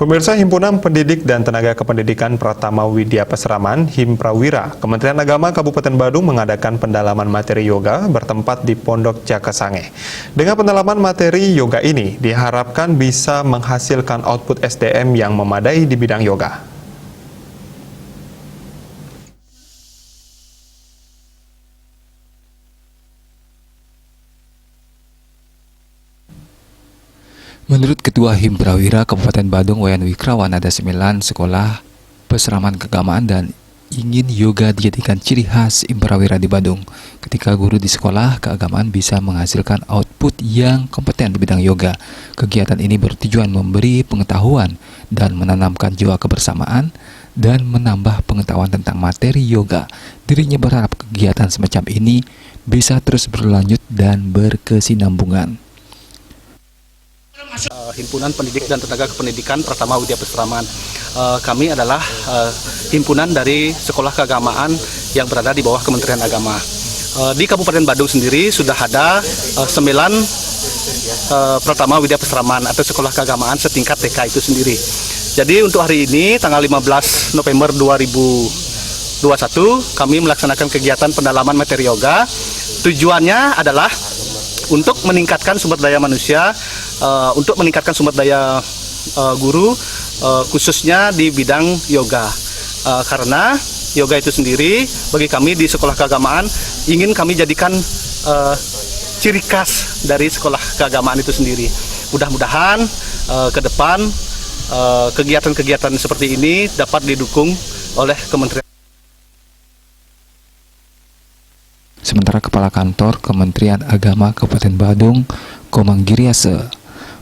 Pemirsa, Himpunan Pendidik dan Tenaga Kependidikan Pratama Widya Pesraman Himprawira, Kementerian Agama Kabupaten Badung mengadakan pendalaman materi yoga bertempat di Pondok Jaka Sangeh. Dengan pendalaman materi yoga ini, diharapkan bisa menghasilkan output SDM yang memadai di bidang yoga. Menurut Ketua Himprawira Kabupaten Badung, Wayan Wikrawan, ada 9 sekolah peseraman keagamaan dan ingin yoga dijadikan ciri khas Himprawira di Badung. Ketika guru di sekolah keagamaan bisa menghasilkan output yang kompeten di bidang yoga. Kegiatan ini bertujuan memberi pengetahuan dan menanamkan jiwa kebersamaan dan menambah pengetahuan tentang materi yoga. Dirinya berharap kegiatan semacam ini bisa terus berlanjut dan berkesinambungan. Himpunan Pendidik dan Tenaga Kependidikan Pratama Widya Pesraman. Kami adalah himpunan dari sekolah keagamaan yang berada di bawah Kementerian Agama. Di Kabupaten Badung sendiri sudah ada 9 Pratama Widya Pesraman atau sekolah keagamaan setingkat TK itu sendiri. Jadi untuk hari ini tanggal 15 November 2021 kami melaksanakan kegiatan pendalaman materi yoga. Tujuannya adalah untuk meningkatkan sumber daya manusia, untuk meningkatkan sumber daya guru, khususnya di bidang yoga. Karena yoga itu sendiri bagi kami di sekolah keagamaan ingin kami jadikan ciri khas dari sekolah keagamaan itu sendiri. Mudah-mudahan ke depan kegiatan-kegiatan seperti ini dapat didukung oleh Kementerian. Sementara Kepala Kantor Kementerian Agama Kabupaten Badung, Komang Giriase,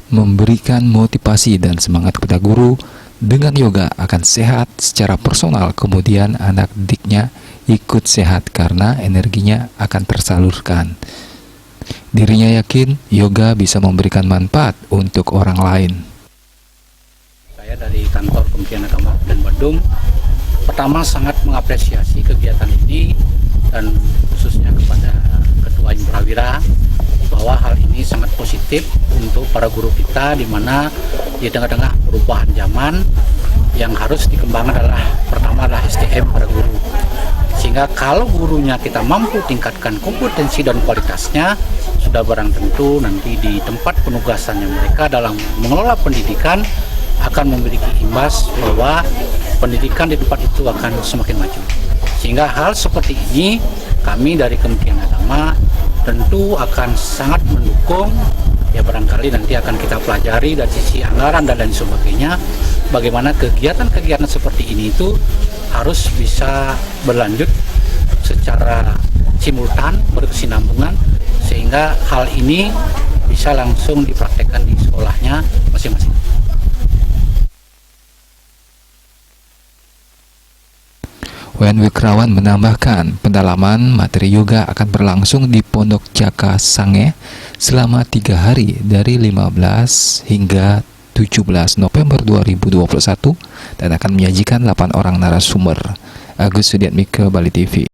memberikan motivasi dan semangat kepada guru dengan yoga akan sehat secara personal, kemudian anak didiknya ikut sehat karena energinya akan tersalurkan. Dirinya yakin yoga bisa memberikan manfaat untuk orang lain. Saya dari Kantor Kementerian Agama Kabupaten Badung, pertama sangat mengapresiasi kegiatan ini dan khususnya kepada Ketua Himprawira bahwa hal ini sangat positif untuk para guru kita, di mana di tengah-tengah perubahan zaman yang harus dikembangkan adalah pertama adalah SDM para guru, sehingga kalau gurunya kita mampu tingkatkan kompetensi dan kualitasnya, sudah barang tentu nanti di tempat penugasannya mereka dalam mengelola pendidikan akan memiliki imbas bahwa pendidikan di tempat itu akan semakin maju. Sehingga hal seperti ini kami dari Kementerian Agama tentu akan sangat mendukung. Ya barangkali nanti akan kita pelajari dari sisi anggaran dan lain sebagainya, bagaimana kegiatan-kegiatan seperti ini itu harus bisa berlanjut secara simultan, berkesinambungan, sehingga hal ini bisa langsung dipraktekkan di sekolahnya masing-masing. Wayan Wikrawan menambahkan, pendalaman materi yoga akan berlangsung di Pondok Jaka Sangeh selama 3 hari dari 15 hingga 17 November 2021 dan akan menyajikan 8 orang narasumber. Agus Sudiatmika, Bali TV.